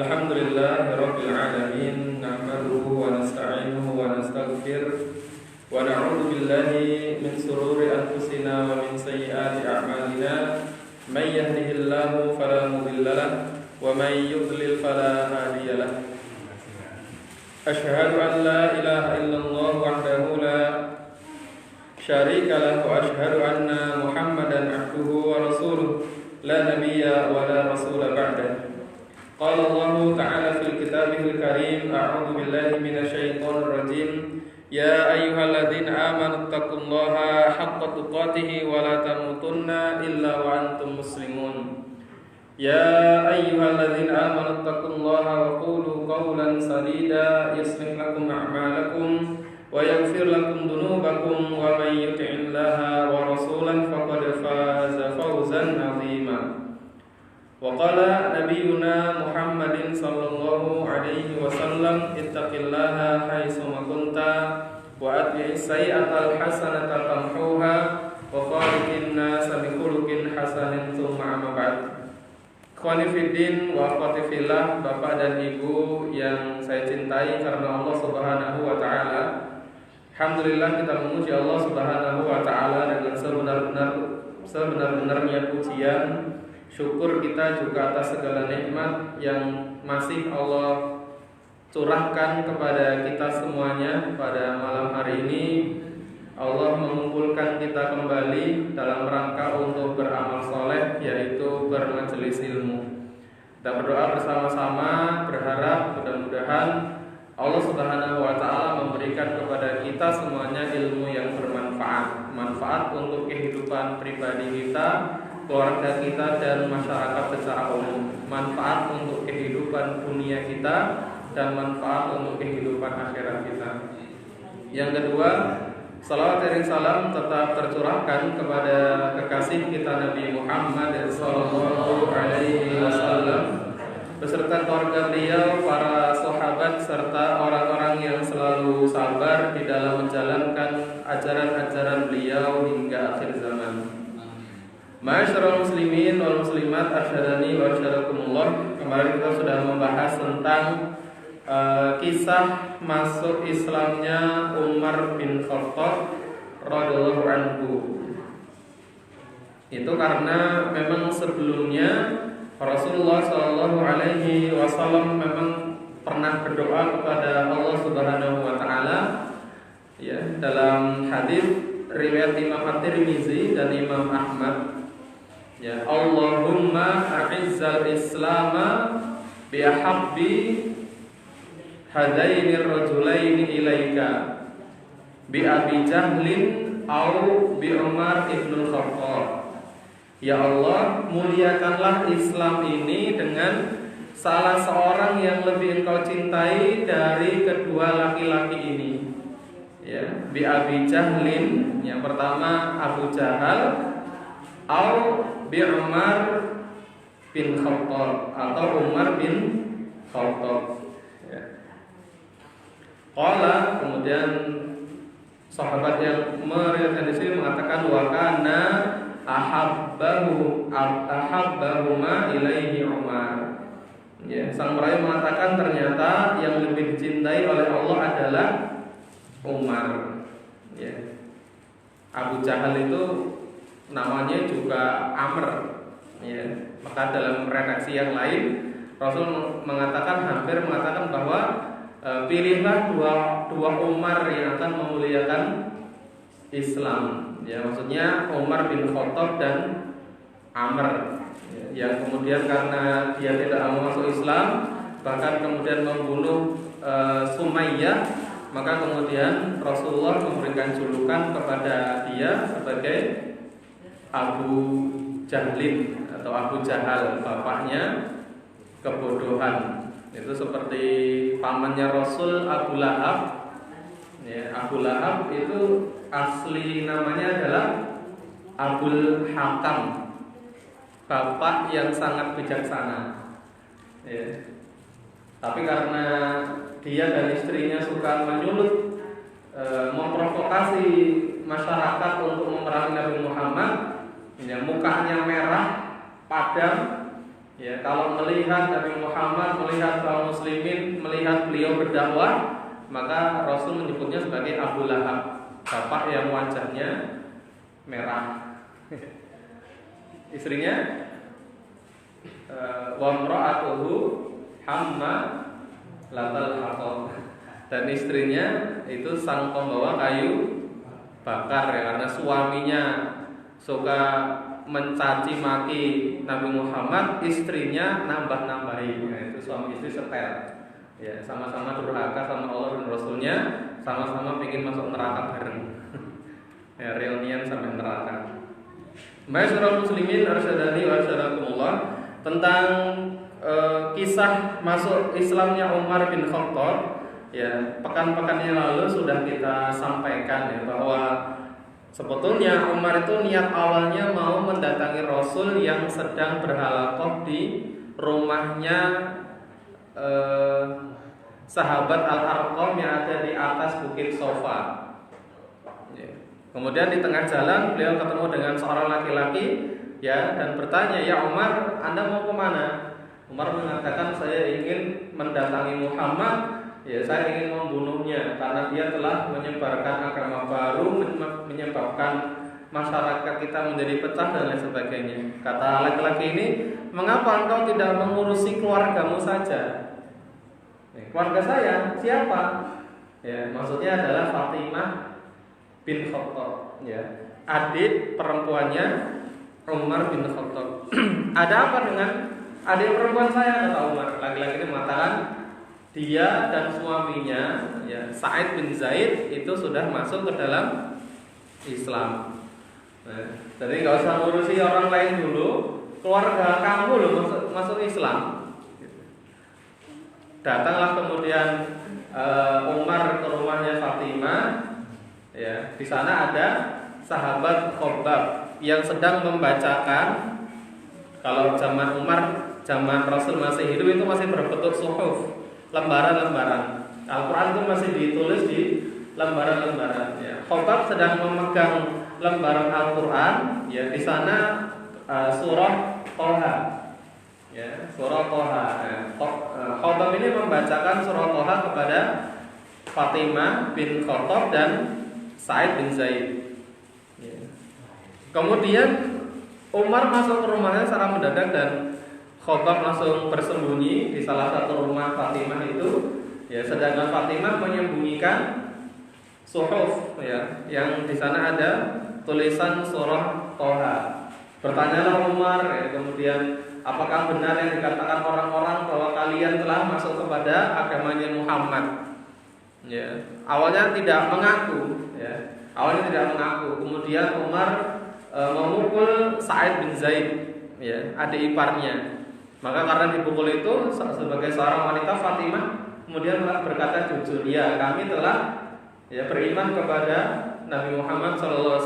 Alhamdulillahirabbil alamin nahmaduhu wa nasta'inuhu wa nastaghfir wa na'udzu billahi min shururi anfusina wa min sayyiati a'malina may yahdihillahu fala mudilla lahu wa may yudlil fala hadiya lahu. Asyhadu an la ilaha illallah wahdahu la syarika lahu wa asyhadu anna Muhammadan abduhu wa rasuluh la nabiyya wa la rasula ba'dahu. Qala Allah Ta'ala fil kitabihil karim a'udzu billahi minasyaitonir rajim ya ayyuhalladzina amanu taqullaha haqqa tuqatih wa la tamutunna illa wa antum muslimun. Ya ayyuhalladzina amanu taqullaha wa qulu qawlan sadida yuslih lakum a'malakum wa yaghfir lakum dhunubakum wa may yuti'illaha wa rasulahu faqad faza fawzan 'azima. Wa qala nabiyuna Muhammadin sallallahu alaihi wasallam ittaqillaha haitsu ma kunta wa atbi'is sayyi'atal hasanata tamhuha wa khaliqin nasa bi khuluqin hasanin tsumma amma ba'd. Ikhwani fiddin wa akhwati fillah, Bapak dan Ibu yang saya cintai karena Allah Subhanahu wa taala. Alhamdulillah kita memuji Allah Subhanahu wa taala dengan sebenar-benarnya pujian. Syukur kita juga atas segala nikmat yang masih Allah curahkan kepada kita semuanya. Pada malam hari ini Allah mengumpulkan kita kembali dalam rangka untuk beramal soleh, yaitu bermajelis ilmu. Kita berdoa bersama-sama, berharap mudah-mudahan Allah Subhanahu wa taala memberikan kepada kita semuanya ilmu yang bermanfaat, manfaat untuk kehidupan pribadi kita, keluarga kita dan masyarakat secara umum, manfaat untuk kehidupan dunia kita dan manfaat untuk kehidupan akhirat kita. Yang kedua, salawat dan salam tetap tercurahkan kepada kekasih kita Nabi Muhammad sallallahu alaihi wasallam beserta keluarga beliau, para sahabat serta orang-orang yang selalu sabar di dalam menjalankan ajaran-ajaran beliau hingga akhir zaman. Ma'asyiral muslimin wal muslimat, arsyadani wa arsyadakumullah. Kemarin kita sudah membahas tentang kisah masuk Islamnya Umar bin Khattab radhiyallahu anhu. Itu karena memang sebelumnya Rasulullah sallallahu alaihi wasallam memang pernah berdoa kepada Allah Subhanahu wa taala, ya, dalam hadis riwayat Imam At-Tirmizi dan Imam Ahmad. Ya, Allahumma a'izzal islama bi ahabbi hadaini rajulaini ilaika bi Abi Jahlin au bi Umar ibn Khattab. Ya Allah, muliakanlah Islam ini dengan salah seorang yang lebih engkau cintai dari kedua laki-laki ini. Ya, bi Abi Jahlin, yang pertama Abu Jahal, au bi Umar bin Khattab atau Umar bin Khattab. Ya. Qala, kemudian sahabat yang meriwayatkan di sini mengatakan wa kana ahabbahuma ilaihi Umar. Ya, sang perawi mengatakan ternyata yang lebih dicintai oleh Allah adalah Umar. Ya. Abu Jahal itu namanya juga Amr, ya. Maka dalam redaksi yang lain Rasul hampir mengatakan bahwa pilihlah dua Umar yang akan memuliakan Islam. Ya, maksudnya Umar bin Khattab dan Amr, ya, yang kemudian karena dia tidak mau masuk Islam, bahkan kemudian membunuh Sumayyah, maka kemudian Rasulullah memberikan julukan kepada dia sebagai Abu Jahlin atau Abu Jahal, bapaknya kebodohan. Itu seperti pamannya Rasul, Abu Lahab. Ya, Abu Lahab itu asli namanya adalah Abul Hakam, bapak yang sangat bijaksana. Ya. Tapi karena dia dan istrinya suka menyulut, memprovokasi masyarakat untuk memerangi Nabi Muhammad, ya, mukanya merah, padam, Ya, kalau melihat Nabi Muhammad, melihat kaum muslimin, melihat beliau berdakwah, maka Rasul menyebutnya sebagai Abu Lahab, bapak yang wajahnya merah. Istrinya wa imra'atuhu hamma latal hatab. Dan istrinya itu sang pembawa kayu bakar ya, karena suaminya suka mencaci maki Nabi Muhammad, istrinya nambah-nambahin. Nah, itu suami istri setel. Ya, sama-sama durhaka sama Allah dan Rasulnya, sama-sama ingin masuk neraka bareng. Ya, reunian sampai neraka. Ma'asyiral muslimin arsyadani wa arsyaдаkumullah, tentang kisah masuk Islamnya Umar bin Khattab. Ya, pekan-pekan yang lalu sudah kita sampaikan ya, bahwa sebetulnya Umar itu niat awalnya mau mendatangi Rasul yang sedang berhalaqah di rumahnya sahabat Al-Arqam yang ada di atas bukit Sofa. Kemudian di tengah jalan beliau ketemu dengan seorang laki-laki ya, dan bertanya, "Ya Umar, Anda mau kemana?" Umar mengatakan, "Saya ingin mendatangi Muhammad. Ya, saya ingin membunuhnya karena dia telah menyebarkan agama baru, menyebabkan masyarakat kita menjadi pecah dan lain sebagainya." Kata laki-laki ini, "Mengapa engkau tidak mengurusi keluargamu saja?" Keluarga saya siapa? Ya, maksudnya adalah Fatimah bin Khattab, ya, adik perempuannya Umar bin Khattab. "Ada apa dengan adik perempuan saya?" kata Umar. Laki-laki ini mengatakan dia dan suaminya, ya, Sa'id bin Zaid itu sudah masuk ke dalam Islam. Nah, jadi nggak usah ngurusi orang lain dulu, keluarga kamu loh masuk Islam. Datanglah kemudian Umar ke rumahnya Fatimah. Ya, di sana ada sahabat Khabbab yang sedang membacakan. Kalau zaman Umar, zaman Rasul masih hidup, itu masih berbentuk suhuf, lembaran-lembaran. Al-Quran itu masih ditulis di lembaran-lembaran. Ya. Khabbab sedang memegang lembaran Al-Quran. Ya, di sana surah Thaha. Ya, surah Thaha. Khabbab ini membacakan surah Thaha kepada Fatimah bin Khattab dan Sa'id bin Zaid. Ya. Kemudian Umar masuk ke rumahnya secara mendadak dan Khabbab langsung bersembunyi di salah satu rumah Fatimah itu. Ya, sedangkan Fatimah menyembunyikan suhuf, ya, yang di sana ada tulisan surah Thaha. Bertanyalah Umar, ya, kemudian, "Apakah benar yang dikatakan orang-orang bahwa kalian telah masuk kepada agamanya Muhammad?" Ya, awalnya tidak mengaku, ya. Awalnya tidak mengaku. Kemudian Umar memukul Sa'id bin Zaid, ya, adik iparnya. Maka karena dipukul itu, sebagai seorang wanita, Fatimah kemudian berkata jujur, "Ya, kami telah, ya, beriman kepada Nabi Muhammad SAW.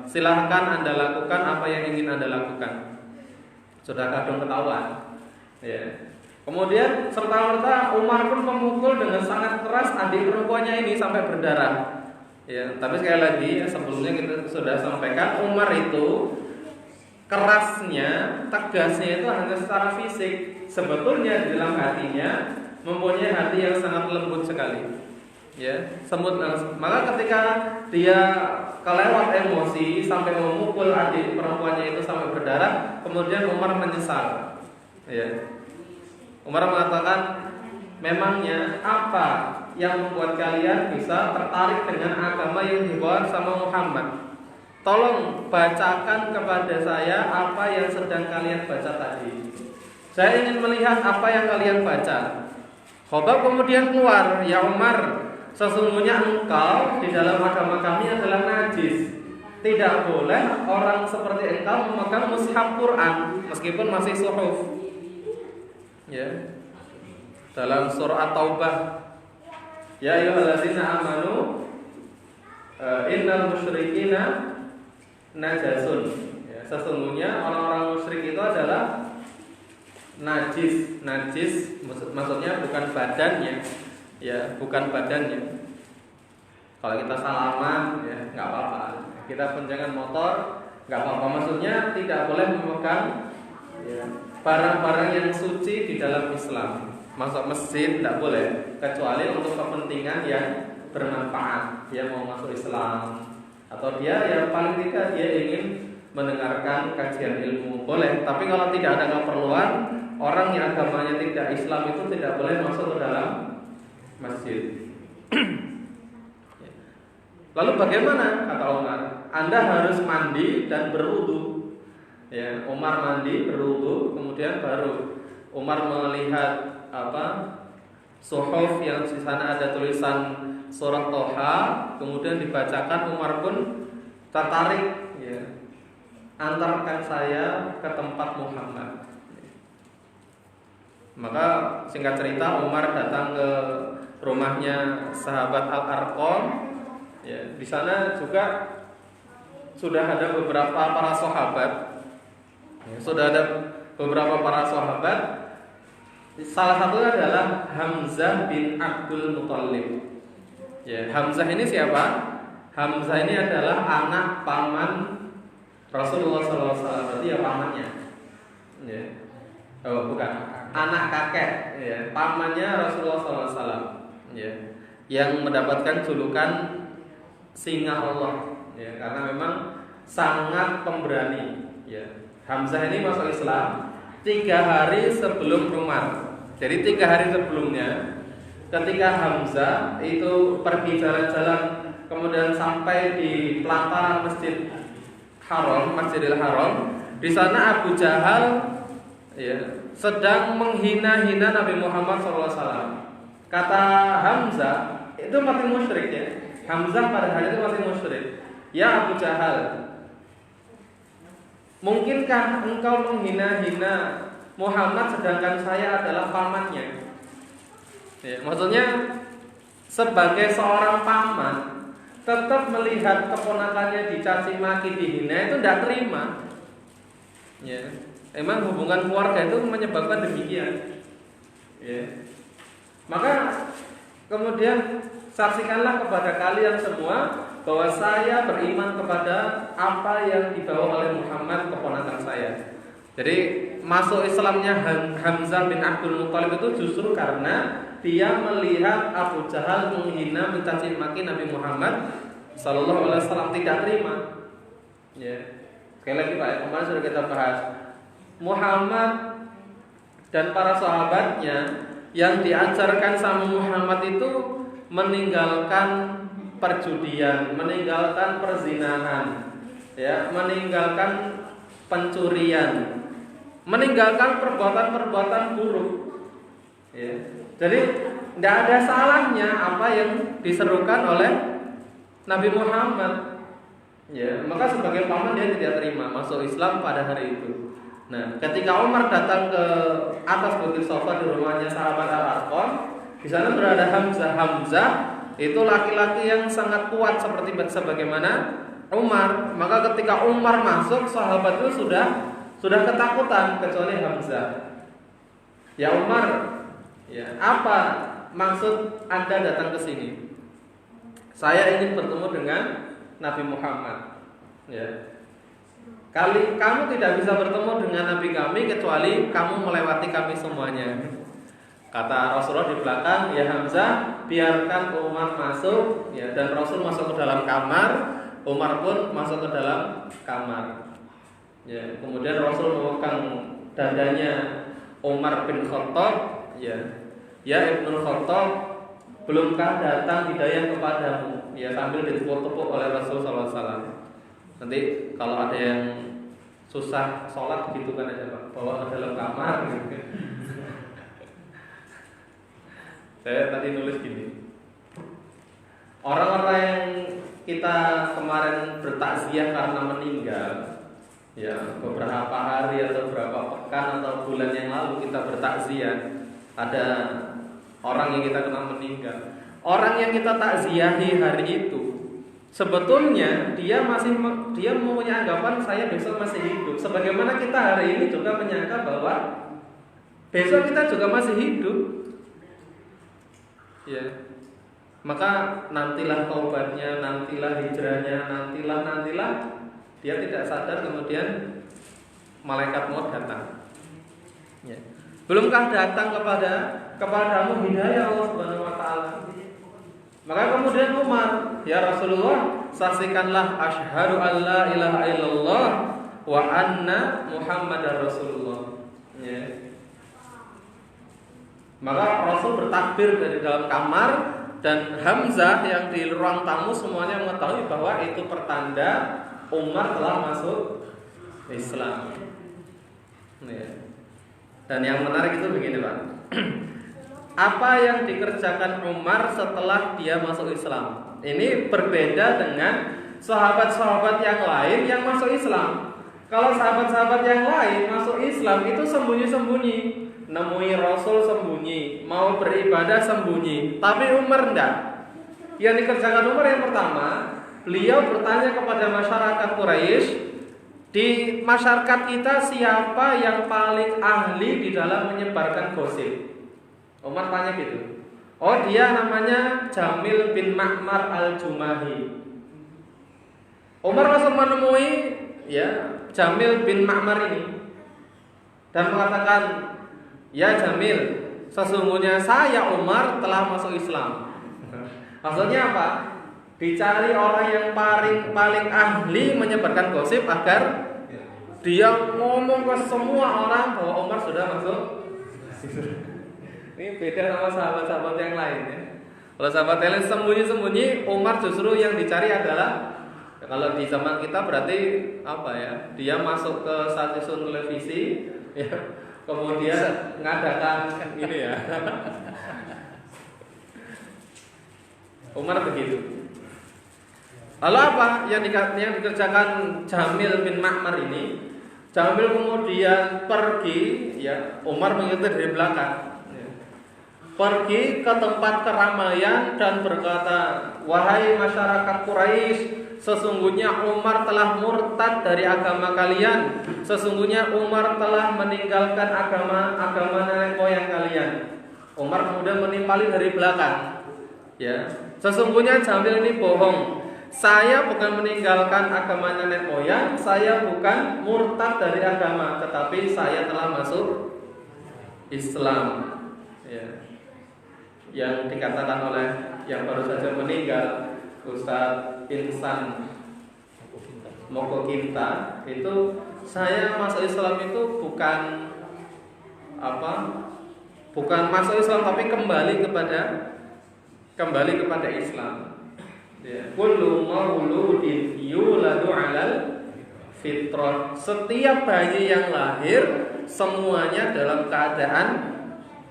Silahkan Anda lakukan apa yang ingin Anda lakukan." Sudah kadung ketahuan. Ya. Kemudian serta-merta Umar pun memukul dengan sangat keras adik perempuannya ini sampai berdarah. Ya, tapi sekali lagi, sebelumnya kita sudah sampaikan, Umar itu kerasnya, tegasnya itu hanya secara fisik. Sebetulnya di dalam hatinya mempunyai hati yang sangat lembut sekali. Ya, maka ketika dia kelewat emosi sampai memukul adik perempuannya itu sampai berdarah, kemudian Umar menyesal. Ya. Umar mengatakan, "Memangnya apa yang membuat kalian bisa tertarik dengan agama yang dibawa sama Muhammad? Tolong bacakan kepada saya apa yang sedang kalian baca tadi. Saya ingin melihat apa yang kalian baca." Khabbab kemudian keluar, "Ya Umar, sesungguhnya engkau di dalam agama kami adalah najis. Tidak boleh orang seperti engkau memegang mushaf Quran meskipun masih suhuf." Ya. Dalam surah At-Taubah, "Ya ayyuhallazina amanu innal musyrikina najasun." Ya, sesungguhnya orang-orang musyrik itu adalah najis. Najis maksudnya bukan badannya. Ya, bukan badannya. Kalau kita salaman, ya, nggak apa-apa. Kita boncengan motor, nggak apa-apa. Maksudnya tidak boleh memegang, ya, barang-barang yang suci di dalam Islam. Masuk masjid tidak boleh kecuali untuk kepentingan yang bermanfaat. Dia mau masuk Islam atau dia yang paling tidak dia ingin mendengarkan kajian ilmu, boleh. Tapi kalau tidak ada keperluan, orang yang agamanya tidak Islam itu tidak boleh masuk ke dalam masjid. Lalu bagaimana, kata Umar? Anda harus mandi dan berwudu. Ya, Umar mandi, berwudu, kemudian baru Umar melihat suhuf yang di sana ada tulisan surat Toha, kemudian dibacakan. Umar pun tertarik, ya, antarkan saya ke tempat Muhammad. Maka singkat cerita, Umar datang ke rumahnya sahabat Al-Arqam. Ya, di sana juga sudah ada beberapa para sahabat. Ya, sudah ada beberapa para sahabat. Salah satunya adalah Hamzah bin Abdul Muthalib. Ya, Hamzah ini siapa? Hamzah ini adalah anak paman Rasulullah SAW. Berarti ya pamannya. Ya. Oh, bukan. Anak kakek, ya, pamannya Rasulullah SAW. Ya. Yang mendapatkan julukan singa Allah. Ya, karena memang sangat pemberani. Ya. Hamzah ini masuk Islam 3 hari sebelum Umar. Jadi 3 hari sebelumnya, ketika Hamzah itu pergi jalan-jalan, kemudian sampai di pelataran Masjidil Haram, di sana Abu Jahal, ya, sedang menghina-hina Nabi Muhammad SAW. Kata Hamzah, itu masih musyrik, ya. Hamzah pada hari itu masih musyrik. Ya Abu Jahal, mungkinkah engkau menghina-hina Muhammad sedangkan saya adalah pamannya? Ya, maksudnya sebagai seorang paman tetap melihat keponakannya dicaci maki, dihina, itu tidak terima. Ya, emang hubungan keluarga itu menyebabkan demikian. Ya. Maka kemudian saksikanlah kepada kalian semua bahwa saya beriman kepada apa yang dibawa oleh Muhammad, keponakan saya. Jadi masuk Islamnya Hamzah bin Abdul Muthalib itu justru karena dia melihat Abu Jahal menghina, mencaci maki Nabi Muhammad Sallallahu Alaihi Wasallam, tidak terima. Ya, sekali lagi Pak, kemarin sudah kita bahas Muhammad dan para sahabatnya yang diajarkan sama Muhammad itu meninggalkan perjudian, meninggalkan perzinahan, ya, meninggalkan pencurian, meninggalkan perbuatan-perbuatan buruk. Ya. Jadi tidak ada salahnya apa yang diserukan oleh Nabi Muhammad. Ya, maka sebagai paman dia tidak terima masuk Islam pada hari itu. Nah, ketika Umar datang ke atas Bukit Safa di rumahnya sahabat Al-Arqam, di sana berada Hamzah. Hamzah itu laki-laki yang sangat kuat seperti sebagaimana Umar. Maka ketika Umar masuk, sahabat itu sudah ketakutan kecuali Hamzah. Ya Umar, ya, apa maksud Anda datang ke sini? Saya ingin bertemu dengan Nabi Muhammad. Ya. Kamu tidak bisa bertemu dengan Nabi kami kecuali kamu melewati kami semuanya. Kata Rasulullah di belakang, ya Hamzah, biarkan Umar masuk, ya, dan Rasul masuk ke dalam kamar, Umar pun masuk ke dalam kamar. Ya, kemudian Rasul memegang dadanya Umar bin Khattab, ya, ya Ibnu Khattab, belumkah datang hidayah kepadamu? Ya, sambil ditepuk-tepuk oleh Rasul sallallahu alaihi wasallam. Nanti kalau ada yang susah sholat gitu kan aja Pak, bawa ke dalam kamar gitu. Saya tadi nulis gini, orang-orang yang kita kemarin bertakziah karena meninggal, ya, beberapa hari atau beberapa pekan atau bulan yang lalu kita bertakziah, ada orang yang kita kenal meninggal. Orang yang kita takziahi hari itu sebetulnya dia mempunyai anggapan saya besok masih hidup. Sebagaimana kita hari ini juga menyangka bahwa besok kita juga masih hidup. Ya. Maka nantilah taubatnya, nantilah hijrahnya, nantilah. Dia tidak sadar kemudian malaikat maut datang. Ya. Belumkah datang kepadamu hidayah Allah Subhanahu wa taala? Maka kemudian Umar, ya Rasulullah, saksikanlah asyhadu alla ilaha illallah wa anna Muhammadar Rasulullah. Ya. Maka Rasul bertakbir dari dalam kamar dan Hamzah yang di ruang tamu semuanya mengetahui bahwa itu pertanda Umar telah masuk Islam. Ya. Dan yang menarik itu begini Pak. Apa yang dikerjakan Umar setelah dia masuk Islam? Ini berbeda dengan sahabat-sahabat yang lain yang masuk Islam. Kalau sahabat-sahabat yang lain masuk Islam itu sembunyi-sembunyi, nemui Rasul sembunyi, mau beribadah sembunyi. Tapi Umar enggak. Yang dikerjakan Umar yang pertama, beliau bertanya kepada masyarakat Quraisy, di masyarakat kita siapa yang paling ahli di dalam menyebarkan gosip? Umar tanya gitu. Oh, dia namanya Jamil bin Ma'mar al-Jumahi. Umar langsung menemui ya Jamil bin Ma'mar ini dan mengatakan, "Ya Jamil, sesungguhnya saya Umar telah masuk Islam." Maksudnya apa? Dicari orang yang paling ahli menyebarkan gosip agar dia ngomong ke semua orang bahwa Umar sudah masuk. Ini beda sama sahabat-sahabat yang lain ya. Kalau sahabat yang lain sembunyi-sembunyi, Umar justru yang dicari adalah kalau di zaman kita berarti apa ya? Dia masuk ke stasiun televisi ya, kemudian ngadakan ini ya. Umar begitu. Lalu apa yang dikerjakan Jamil bin Ma'mar ini? Jamil kemudian pergi, ya Umar mengikuti dari belakang. Pergi ke tempat keramaian dan berkata, "Wahai masyarakat Quraisy, sesungguhnya Umar telah murtad dari agama kalian. Sesungguhnya Umar telah meninggalkan agama nenek moyang kalian." Umar kemudian menimpali dari belakang. Ya, sesungguhnya Jamil ini bohong. Saya bukan meninggalkan agama nenek moyang, saya bukan murtad dari agama, tetapi saya telah masuk Islam. Ya. Yang dikatakan oleh yang baru saja meninggal, Ustadz Insan Moko Kinta, itu saya masuk Islam itu bukan masuk Islam, tapi kembali kepada Islam. Ya, kullu mauludin yuladu 'alal fitrah. Setiap bayi yang lahir semuanya dalam keadaan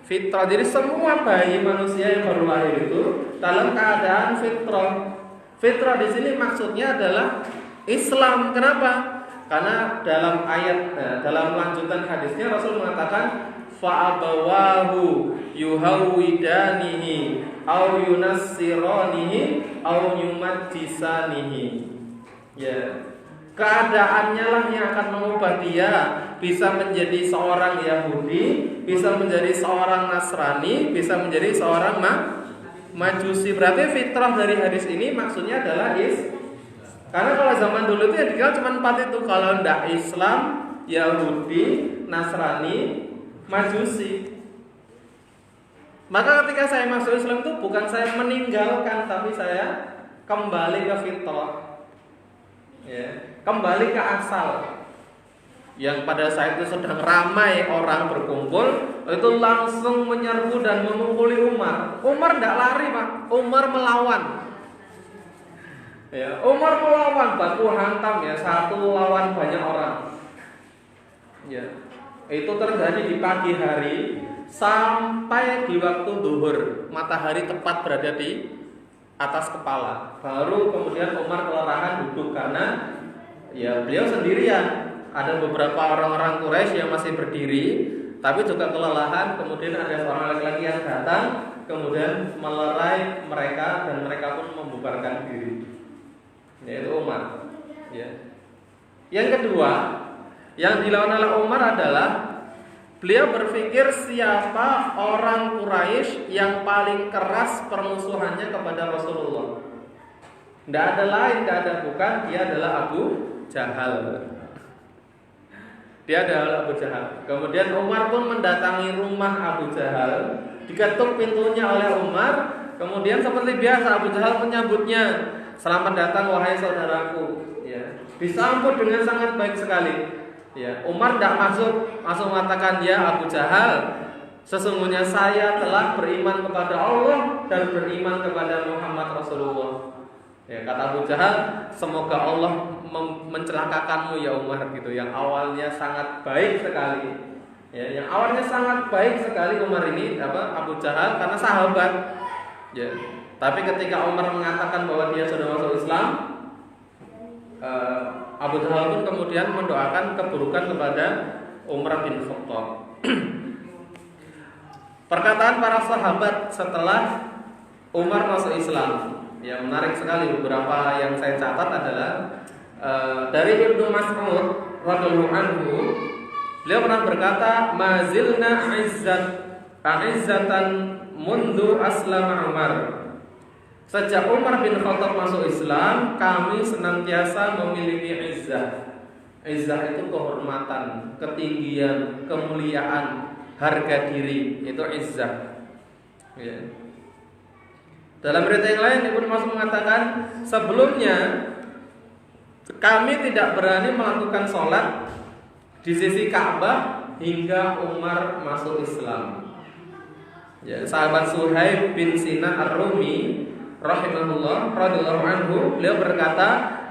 fitrah. Jadi semua bayi manusia yang baru lahir itu dalam keadaan fitrah. Fitrah di sini maksudnya adalah Islam. Kenapa? Karena dalam ayat dalam lanjutan hadisnya Rasul mengatakan fa'abawahu yuhawidanihi au yunassiranihi au yumajjisanihi. Ya. Keadaannya lah yang akan mengubah dia, bisa menjadi seorang Yahudi, bisa menjadi seorang Nasrani, bisa menjadi seorang Majusi. Berarti fitrah dari hadis ini maksudnya adalah karena kalau zaman dulu itu yang dikenal cuma 4 itu. Kalau tidak Islam, Yahudi, Nasrani, Majusi. Maka ketika saya masuk Islam itu bukan saya meninggalkan, tapi saya kembali ke fitrah. Ya, kembali ke asal. Yang pada saat itu sedang ramai orang berkumpul, itu langsung menyerbu dan memukuli Umar. Umar tidak lari, Pak. Umar melawan. Ya, Umar melawan, baku hantam ya, satu lawan banyak orang. Ya, itu terjadi di pagi hari sampai di waktu zuhur, matahari tepat berada di atas kepala. Baru kemudian Umar kelelahan duduk karena ya beliau sendirian. Ada beberapa orang-orang Quraisy yang masih berdiri, tapi juga kelelahan. Kemudian ada seorang laki-laki yang datang, kemudian melerai mereka dan mereka pun membubarkan diri. Yaitu Umar. Ya. Yang kedua, yang dilawan oleh Umar adalah beliau berpikir siapa orang Quraisy yang paling keras permusuhannya kepada Rasulullah. Tidak ada lain, tidak ada bukan, dia adalah Abu Jahal. Dia adalah Abu Jahal. Kemudian Umar pun mendatangi rumah Abu Jahal, diketuk pintunya oleh Umar. Kemudian seperti biasa Abu Jahal menyambutnya, "Selamat datang wahai saudaraku." Ya, disambut dengan sangat baik sekali. Ya, Umar tidak masuk, langsung mengatakan, "Ya Abu Jahal, sesungguhnya saya telah beriman kepada Allah dan beriman kepada Muhammad Rasulullah." Ya, kata Abu Jahal, "Semoga Allah mencelakakanmu ya Umar," gitu. Yang awalnya sangat baik sekali. Ya, yang awalnya sangat baik sekali Umar ini Abu Jahal karena sahabat. Ya, tapi ketika Umar mengatakan bahwa dia sudah masuk Islam, Abu Jahal pun kemudian mendoakan keburukan kepada Umar bin Khattab. Perkataan para sahabat setelah Umar masuk Islam, ya menarik sekali. Beberapa yang saya catat adalah dari Ibnu Mas'ud radhiyallahu anhu, beliau pernah berkata, "Mazilna izzatan mundu aslama Umar." Sejak Umar bin Khattab masuk Islam, kami senantiasa memiliki izzah. Izzah itu kehormatan, ketinggian, kemuliaan, harga diri, itu izzah. Ya. Dalam berita yang lain Ibnu Mas'ud mengatakan, sebelumnya kami tidak berani melakukan sholat di sisi Ka'bah hingga Umar masuk Islam. Ya, sahabat Suhaib bin Sinan Ar-Rumi rahimahullah radhiyallahu anhu, beliau berkata,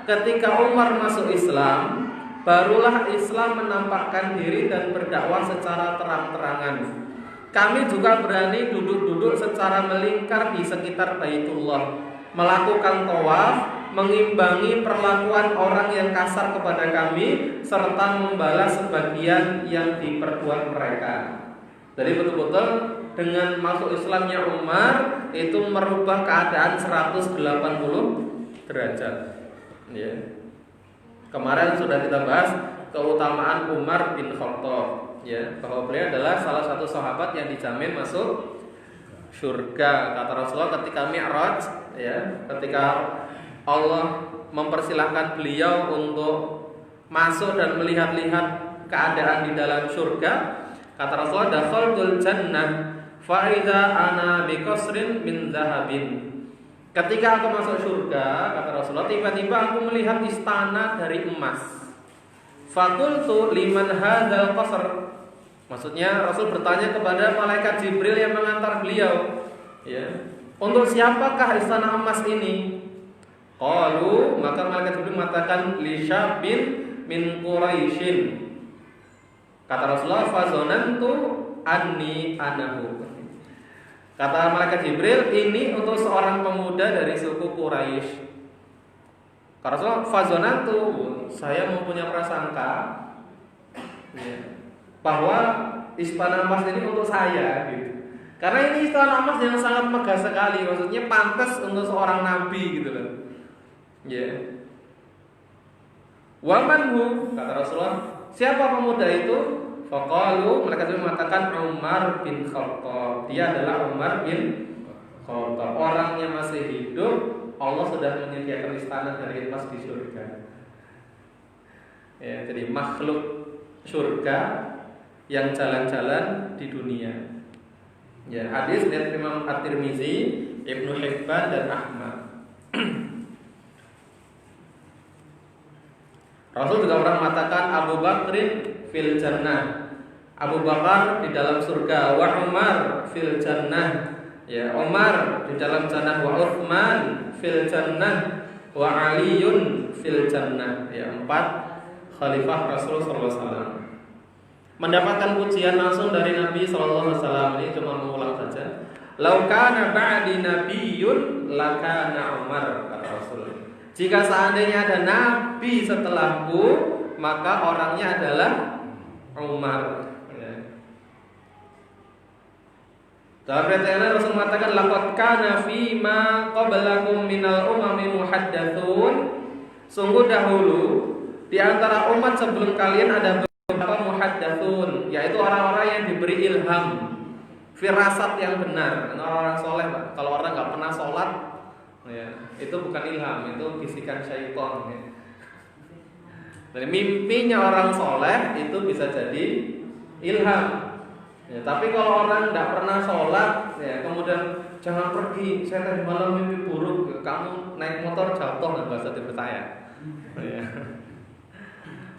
ketika Umar masuk Islam, barulah Islam menampakkan diri dan berdakwah secara terang-terangan. Kami juga berani duduk-duduk secara melingkar di sekitar Baitullah, melakukan tawaf, mengimbangi perlakuan orang yang kasar kepada kami, serta membalas sebagian yang diperbuat mereka. Jadi betul-betul dengan masuk Islamnya Umar itu merubah keadaan 180 derajat. Ya. Kemarin sudah kita bahas keutamaan Umar bin Khattab, ya, bahwa beliau adalah salah satu sahabat yang dijamin masuk surga. Kata Rasulullah ketika Mi'raj, ya, ketika Allah mempersilahkan beliau untuk masuk dan melihat-lihat keadaan di dalam surga, kata Rasulullah, "Dakhaltul jannah fa idza ana biqasrin min dhahabin." Ketika aku masuk surga, kata Rasulullah, tiba-tiba aku melihat istana dari emas. Fakultu liman hadzal qasr. Maksudnya Rasul bertanya kepada malaikat Jibril yang mengantar beliau, ya, untuk siapakah istana emas ini? Qalu, maka malaikat Jibril mengatakan, li syabin min Quraisyin. Kata Rasulullah, fazonantu anni anahu. Kata malaikat Jibril, ini untuk seorang pemuda dari suku Quraisy. Kata Rasulullah, fazonantu, saya mempunyai prasangka, ya, bahwa istana emas ini untuk saya, gitu. Karena ini istana emas yang sangat megah sekali, maksudnya pantas untuk seorang nabi, gitu loh. Ya. Wamanhu, kata Rasulullah, siapa pemuda itu? Faqalu, mereka mengatakan Umar bin Khattab. Dia adalah Umar bin Khattab. Orangnya masih hidup, Allah sudah menyediakan istana dari emas di surga. Ya, jadi makhluk surga yang jalan-jalan di dunia. Ya, hadis dari Imam At-Tirmizi, Ibnu Hibban dan Ahmad. Rasul juga pernah mengatakan Abu Bakrin fil jannah, Abu Bakar di dalam surga, wa Umar fil jannah, ya, Umar di dalam jannah, wa Utsman fil jannah, wa Aliun fil jannah, ya, 4 khalifah Rasul sallallahu alaihi wasallam. Mendapatkan pujian langsung dari Nabi sallallahu alaihi wasallam. Ini cuma mengulang saja. Lau kana ba'di nabiyyun lakana Umar, kata Rasul. Jika seandainya ada nabi setelahku, maka orangnya adalah Umar. Dalam berita yang lain Rasul mengatakan, laqad kana fi ma qablakum minal umami muhaddatsun. Sungguh dahulu di antara umat sebelum kalian ada beberapa muhaddatsun, yaitu orang-orang yang diberi ilham, firasat yang benar. Orang-orang soleh, Pak. Kalau orang nggak pernah sholat, ya, itu bukan ilham, itu bisikan syaitan, ya. Jadi mimpinya orang soleh itu bisa jadi ilham. Ya, tapi kalau orang tidak pernah sholat, ya kemudian jangan pergi, saya tadi malam mimpi buruk, kamu naik motor jatuh, nggak usah dipercaya. Ya.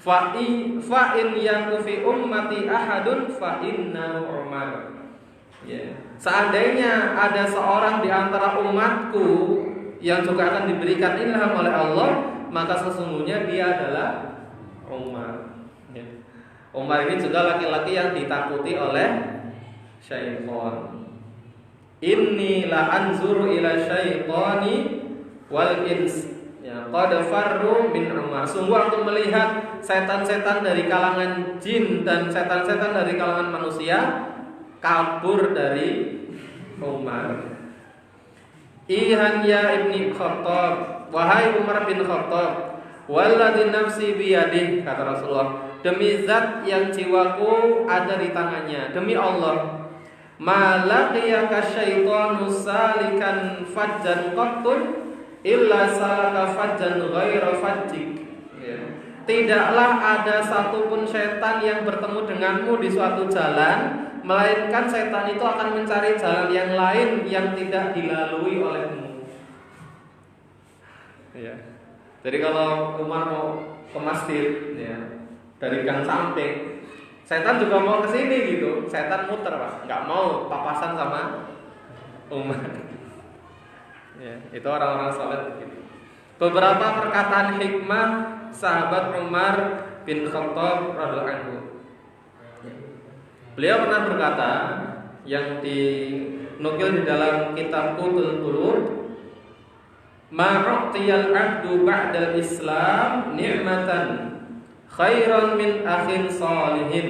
Fa'in yang fi ummati ahadun fa'inna Umar. Ya. Seandainya ada seorang di antara umatku yang juga akan diberikan ilham oleh Allah, maka sesungguhnya dia adalah Umar. Ya. Umar ini juga laki-laki yang ditakuti oleh syaitan. Inni la anzuru ila syaitani wal ins. Ya, qad farru min Umar. Sungguh aku melihat setan-setan dari kalangan jin dan setan-setan dari kalangan manusia kabur dari Umar. Ihan ya ibni Khattab, wahai Umar bin Khattab, walladzi nafsi biyadih, kata Rasulullah, demi zat yang jiwaku ada di tangannya, demi Allah, malaqiyaka syaitanu salikan fajjan qattun illa salaka fajjan ghaira fajjik. Ya. Tidaklah ada satupun setan yang bertemu denganmu di suatu jalan, melainkan setan itu akan mencari jalan yang lain yang tidak dilalui olehmu. Ya. Jadi kalau Umar mau ke masjid, ya, dari gang samping, setan juga mau ke sini gitu. Setan muter, Pak. Enggak mau papasan sama Umar. Ya, itu orang-orang saleh begitu. Beberapa perkataan hikmah sahabat Umar bin Khattab radhiyallahu anhu. Beliau pernah berkata yang dinukil di dalam kitab Qutul Qulub, ma'u'tiyal 'abdu ba'dal Islam ni'matan khairan min akhin salihin.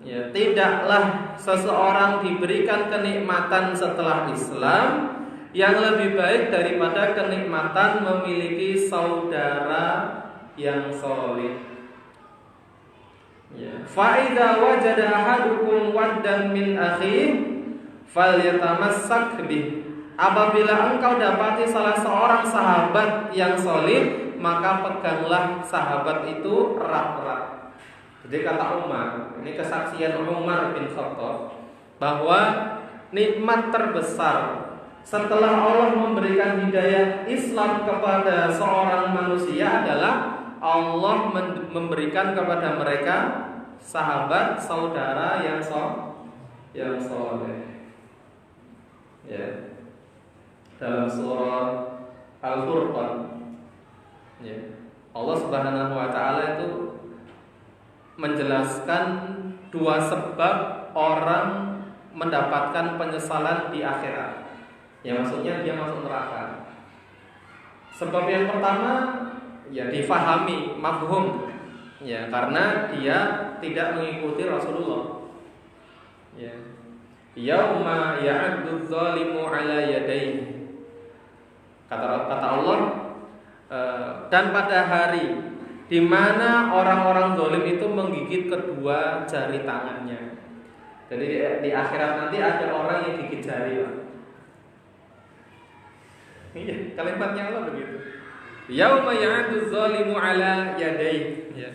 Ya, tidaklah seseorang diberikan kenikmatan setelah Islam yang lebih baik daripada kenikmatan memiliki saudara yang saleh. Ya. Fa idza wajada ahadukum waddan min akhihi falyatamassak bih. Apabila engkau dapati salah seorang sahabat yang saleh, maka peganglah sahabat itu erat-erat. Jadi kata Umar, ini kesaksian Umar bin Khattab, bahwa nikmat terbesar setelah Allah memberikan hidayah Islam kepada seorang manusia adalah Allah memberikan kepada mereka sahabat saudara yang soleh. Ya. Dalam surah Al-Furqan, ya, Allah Subhanahu wa taala itu menjelaskan dua sebab orang mendapatkan penyesalan di akhirat. Ya, maksudnya dia masuk neraka. Sebab yang pertama, ya, difahami, mafhum, ya, karena dia tidak mengikuti Rasulullah. Ya. Yauma ya'addu dzalimu 'ala yadayhi. Kata Allah, dan pada hari di mana orang-orang zalim itu menggigit kedua jari tangannya. Jadi di akhirat nanti ada orang yang gigit jari, Pak. Iya, kalimatnya Allah begitu. Yauma ya'addu dzalimu 'ala yadayhi. Ya.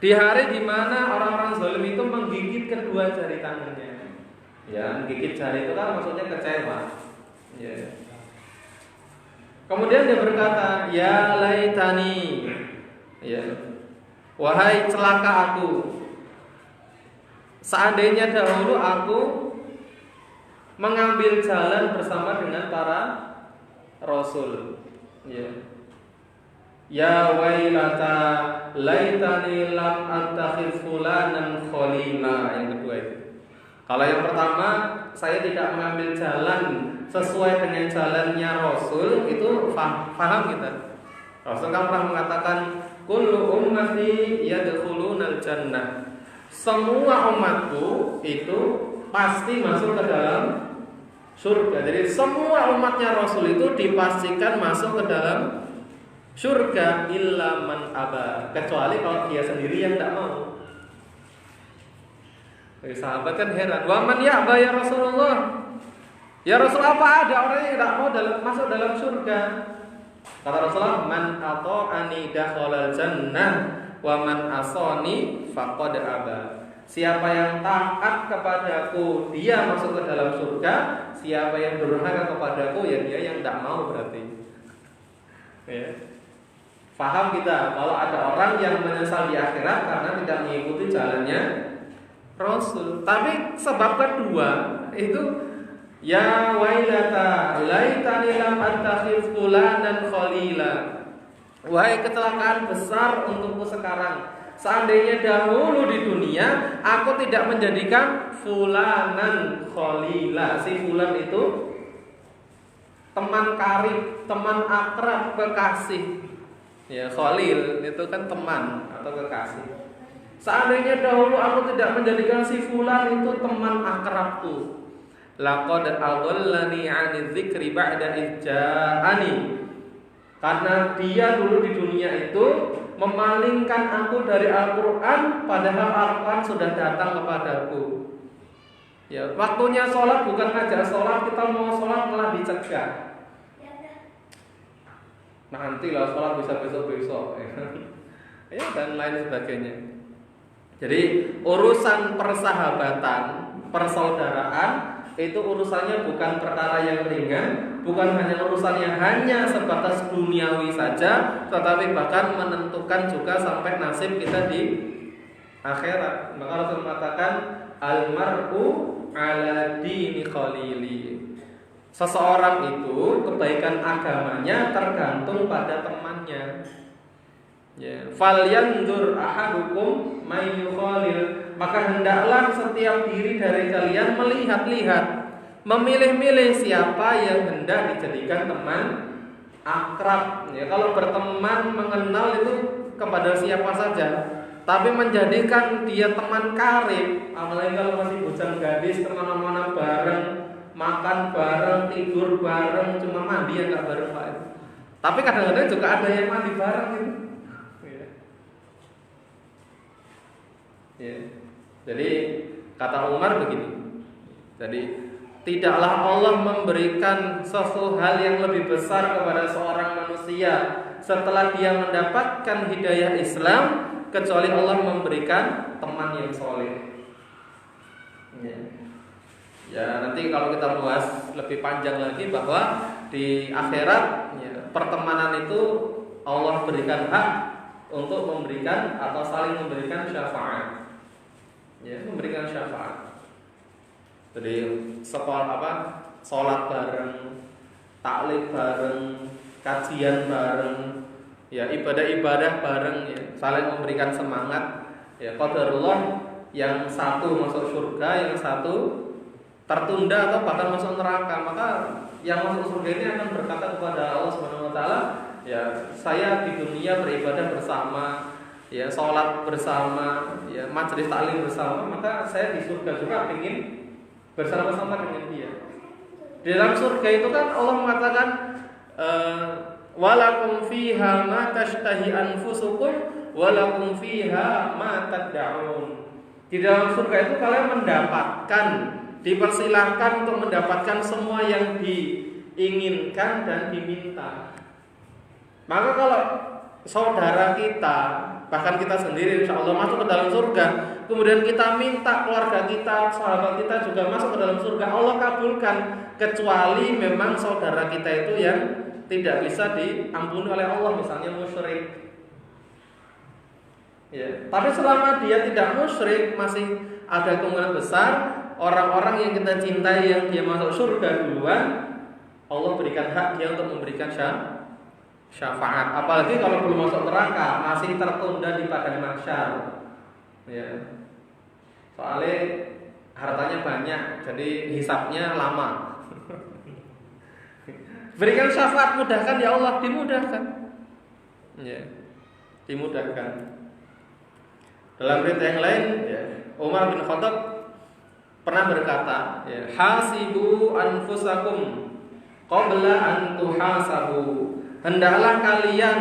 Di hari di mana orang-orang zalim itu menggigit kedua jari tangannya. Ya, menggigit jari itu kan maksudnya kecewa. Ya. Kemudian dia berkata, ya laitani, ya, wahai celaka aku, seandainya dahulu aku mengambil jalan bersama dengan para rasul. Ya. Ya wailata laitani lam attakhidh fulanan khalila. Yang kedua itu. Kalau yang pertama, saya tidak mengambil jalan sesuai dengan jalannya Rasul, itu paham kita. Rasul kan pernah mengatakan, kullu ummati yadkhulunal jannah. Semua umatku itu pasti masuk ke dalam surga. Jadi semua umatnya Rasul itu dipastikan masuk ke dalam surga illa man aba, kecuali kalau dia sendiri yang tidak mau. Jadi sahabat kan heran, wa man ya'ba ya Rasulullah. Ya Rasul, apa ada orang yang tidak mau masuk dalam surga? Kata Rasulullah, man ata'ani dakhalal jannah wa man asani faqad aba. Siapa yang taat kepadaku, dia masuk ke dalam surga. Siapa yang durhaka kepadaku, ya dia yang tidak mau berarti. Ya. Paham kita kalau ada orang yang menyesal di akhirat karena tidak mengikuti jalannya Rasul. Tapi sebab kedua itu ya wailata laitani lam attakhidh fulanan khalila. Wahai kecelakaan besar untukku sekarang. Seandainya dahulu di dunia aku tidak menjadikan fulanan khalila. Si fulan itu teman karib, teman akrab, kekasih. Ya, khalil itu kan teman atau kekasih. Seandainya dahulu aku tidak menjadikan si fulan itu teman akrabku, laqad adallani 'ani dzikri ba'da ijja'ani. Karena dia dulu di dunia itu memalingkan aku dari Al-Quran, padahal Al-Quran sudah datang kepadaku. Ya, waktunya sholat bukan ngajak sholat, kita mau sholat malah dicegah. Nantilah sholat bisa besok-besok, ya, dan lain sebagainya. Jadi urusan persahabatan, persaudaraan itu urusannya bukan perkara yang ringan, bukan hanya urusan yang hanya sebatas duniawi saja, tetapi bahkan menentukan juga sampai nasib kita di akhirat. Maka Rasul mengatakan almar'u ala dini khalili. Seseorang itu kebaikan agamanya tergantung pada temannya. Ya, falyanzur ahadukum may yukhalil. Maka hendaklah setiap diri dari kalian melihat-lihat, memilih-milih siapa yang hendak dijadikan teman akrab. Ya, kalau berteman mengenal itu kepada siapa saja, tapi menjadikan dia teman karib, apalagi kalau masih bujang gadis, kemana-mana bareng, makan bareng, tidur bareng, cuma mandi ya nggak bareng Pak. Tapi kadang-kadang juga ada yang mandi bareng gitu. Ya. Jadi kata Umar begini. Jadi tidaklah Allah memberikan sesuatu hal yang lebih besar kepada seorang manusia setelah dia mendapatkan hidayah Islam kecuali Allah memberikan teman yang soleh. Ya, nanti kalau kita bahas lebih panjang lagi bahwa di akhirat ya, pertemanan itu Allah berikan hak untuk memberikan atau saling memberikan syafaat. Ya, memberikan syafaat. Jadi sekolah sholat bareng, taklim bareng, kajian bareng, ya ibadah-ibadah bareng, ya saling memberikan semangat. Ya qadarullah, yang satu masuk surga, yang satu tertunda atau bahkan masuk neraka. Maka yang masuk surga ini akan berkata kepada Allah Subhanahu Wa Taala, ya saya di dunia beribadah bersama, ya sholat bersama, ya majelis taklim bersama, maka saya di surga juga ingin bersama-sama dengan dia. Di dalam surga itu kan Allah mengatakan walakum fiha ma tashtahi anfusukum walakum fiha ma tad'un. Di dalam surga itu kalian mendapatkan, dipersilahkan untuk mendapatkan semua yang diinginkan dan diminta. Maka kalau saudara kita, bahkan kita sendiri insya Allah masuk ke dalam surga, kemudian kita minta keluarga kita, sahabat kita juga masuk ke dalam surga, Allah kabulkan, kecuali memang saudara kita itu yang tidak bisa diampuni oleh Allah, misalnya musyrik. Ya, tapi selama dia tidak musyrik, masih ada kemungkinan besar orang-orang yang kita cintai yang dia masuk surga duluan, Allah berikan hak dia untuk memberikan syafaat. Apalagi kalau belum masuk neraka, masih tertunda di padang mahsyar. Ya. Soalnya hartanya banyak, jadi hisabnya lama. Berikan syafaat, mudahkan ya Allah, dimudahkan. Ya. Dimudahkan. Dalam berita yang lain, ya, Umar bin Khattab pernah berkata, ya, hasibu anfusakum qabla an tuhasabu. Hendaklah kalian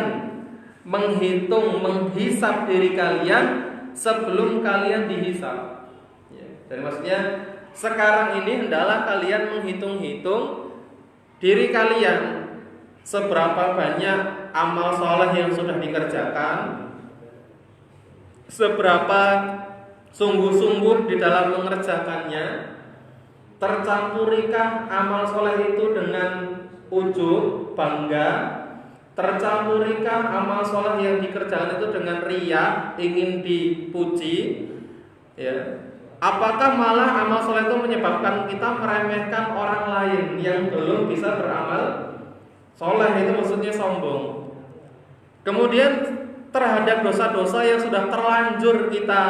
menghitung, menghisap diri kalian sebelum kalian dihisap. Ya, dan maksudnya sekarang ini hendaklah kalian menghitung-hitung diri kalian, seberapa banyak amal soleh yang sudah dikerjakan, seberapa sungguh-sungguh di dalam mengerjakannya, tercampurikah amal soleh itu dengan ujub, bangga, tercampurikah amal soleh yang dikerjakan itu dengan riya, ingin dipuji, ya. Apakah malah amal soleh itu menyebabkan kita meremehkan orang lain yang belum bisa beramal soleh, itu maksudnya sombong. Kemudian terhadap dosa-dosa yang sudah terlanjur kita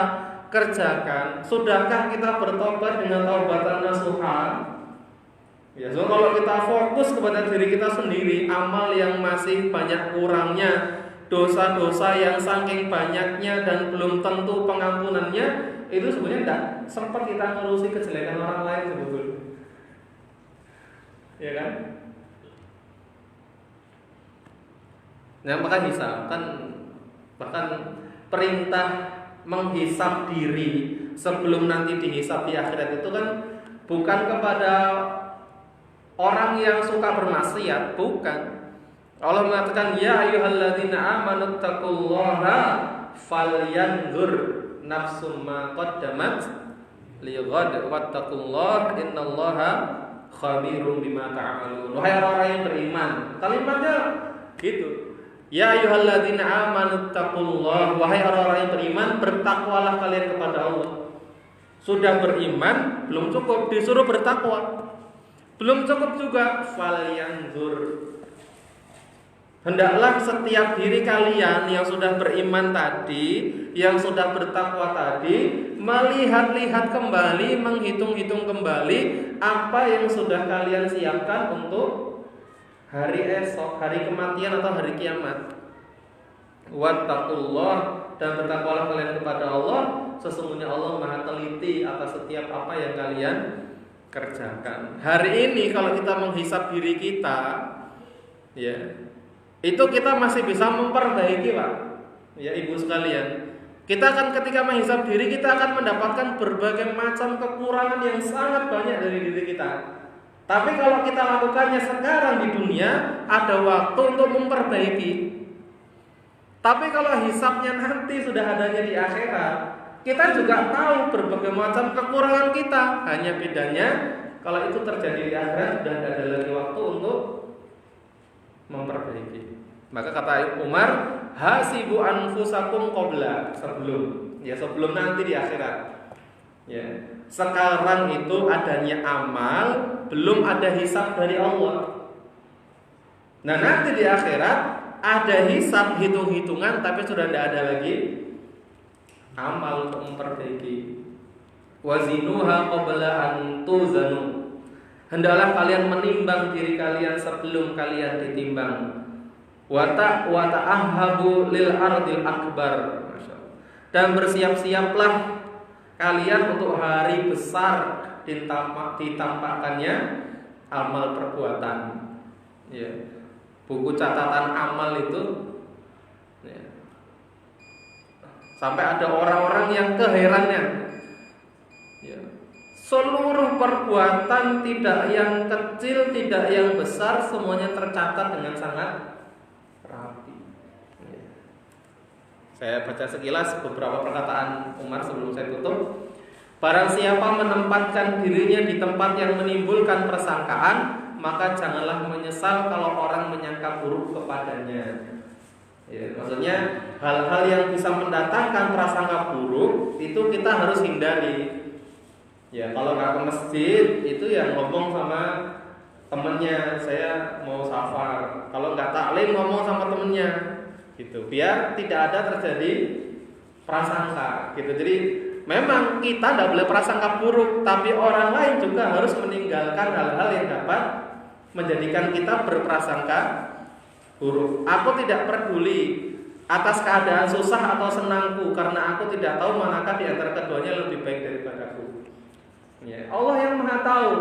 kerjakan, sudahkah kita bertobat dengan taubatan nasuha? Ya, so kalau kita fokus kepada diri kita sendiri, amal yang masih banyak kurangnya, dosa-dosa yang saking banyaknya dan belum tentu pengampunannya, itu sebenarnya tidak sempat kita ngurusi kejelekan orang lain sebetulnya. Ya kan? Nah, maka hisab kan, bahkan perintah menghisab diri sebelum nanti dihisab di akhirat itu kan bukan kepada orang yang suka bermaksiat, bukan. Allah mengatakan ya ayyuhalladzina amanu taqullaha falyanzur nafsum ma qaddamat lighad wattaqullaha innallaha khabirum bima ta'malun. Wahai orang yang beriman, kalimatnya gitu. Ya ayyuhalladzina amanu taqullaha, wahai orang-orang yang beriman, bertakwalah kalian kepada Allah. Sudah beriman belum cukup, disuruh bertakwa. Belum cukup juga, falyanzur, hendaklah setiap diri kalian yang sudah beriman tadi, yang sudah bertakwa tadi, melihat-lihat kembali, menghitung-hitung kembali apa yang sudah kalian siapkan untuk hari esok, hari kematian atau hari kiamat. Wattaqullah, dan bertakwalah kalian kepada Allah, sesungguhnya Allah Maha teliti atas setiap apa yang kalian kerjakan. Hari ini kalau kita menghisap diri kita, ya, itu kita masih bisa memperbaiki, Pak. Ya, Ibu sekalian. Kita akan ketika menghisap diri, kita akan mendapatkan berbagai macam kekurangan yang sangat banyak dari diri kita. Tapi kalau kita lakukannya sekarang di dunia, ada waktu untuk memperbaiki. Tapi kalau hisapnya nanti sudah adanya di akhirat, kita juga tahu berbagai macam kekurangan kita. Hanya bedanya kalau itu terjadi di akhirat sudah tidak ada lagi waktu untuk memperbaiki. Maka kata Umar, hasibu anfusakum qabla, sebelum nanti di akhirat. Ya. Sekarang itu adanya amal, belum ada hisab dari Allah. Nah, nanti di akhirat ada hisab, hitung-hitungan, tapi sudah tidak ada lagi amal untuk memperbaiki. Wazinuha qabla an tuzanu, hendaklah kalian menimbang diri kalian sebelum kalian ditimbang. Wa ta'ahhabu lil ardil akbar, dan bersiap-siaplah kalian untuk hari besar ditampakkannya amal perbuatan. Ya. Buku catatan amal itu, ya. Sampai ada orang-orang yang keherannya, ya. Seluruh perbuatan, tidak yang kecil, tidak yang besar, semuanya tercatat dengan sangat rapi. Ya. Saya baca sekilas beberapa perkataan Umar sebelum saya tutup. Barang siapa menempatkan dirinya di tempat yang menimbulkan persangkaan, maka janganlah menyesal kalau orang menyangka buruk kepadanya. Ya, maksudnya hal-hal yang bisa mendatangkan prasangka buruk itu kita harus hindari. Ya, kalau nggak ke masjid itu ya ngomong sama temennya, saya mau safar. Kalau nggak taklim ngomong sama temennya, gitu. Biar tidak ada terjadi prasangka, gitu. Jadi memang kita tidak boleh prasangka buruk, tapi orang lain juga harus meninggalkan hal-hal yang dapat menjadikan kita berprasangka buruk. Aku tidak peduli atas keadaan susah atau senangku, karena aku tidak tahu manakah di antara keduanya lebih baik daripadaku. Ya, Allah yang Maha tahu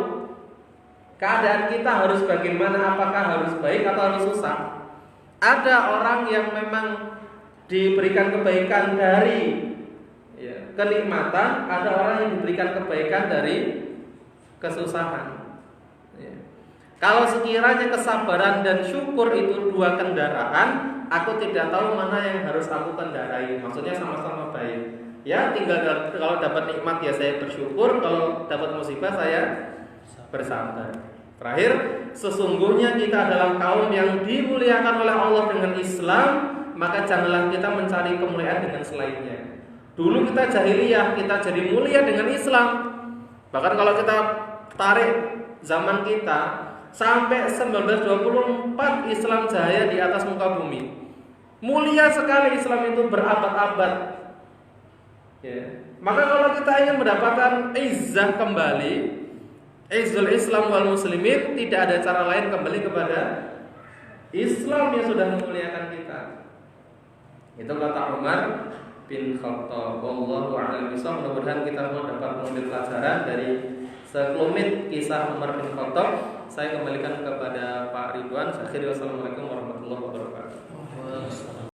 keadaan kita harus bagaimana, apakah harus baik atau harus susah. Ada orang yang memang diberikan kebaikan dari kenikmatan, ada orang yang diberikan kebaikan dari kesusahan. Ya. Kalau sekiranya kesabaran dan syukur itu dua kendaraan, aku tidak tahu mana yang harus aku kendarai. Maksudnya sama-sama baik. Ya tinggal kalau dapat nikmat ya saya bersyukur, kalau dapat musibah saya bersabar. Terakhir, sesungguhnya kita adalah kaum yang dimuliakan oleh Allah dengan Islam, maka janganlah kita mencari kemuliaan dengan selainnya. Dulu kita jahiliyah, kita jadi mulia dengan Islam. Bahkan kalau kita tarik zaman kita sampai 1924 Islam jaya di atas muka bumi. Mulia sekali Islam itu berabad-abad. Ya. Maka kalau kita ingin mendapatkan izzah kembali, izzul Islam wal muslimin, tidak ada cara lain kembali kepada Islam yang sudah memuliakan kita. Itu kata Umar bin Khattab. Wallahu a'lam bishawab. Mudah-mudahan kita semua dapat mengambil pelajaran dari sekelumit kisah Umar bin Khattab. Saya kembalikan kepada Pak Ridwan. Akhirnya wassalamualaikum warahmatullahi wabarakatuh.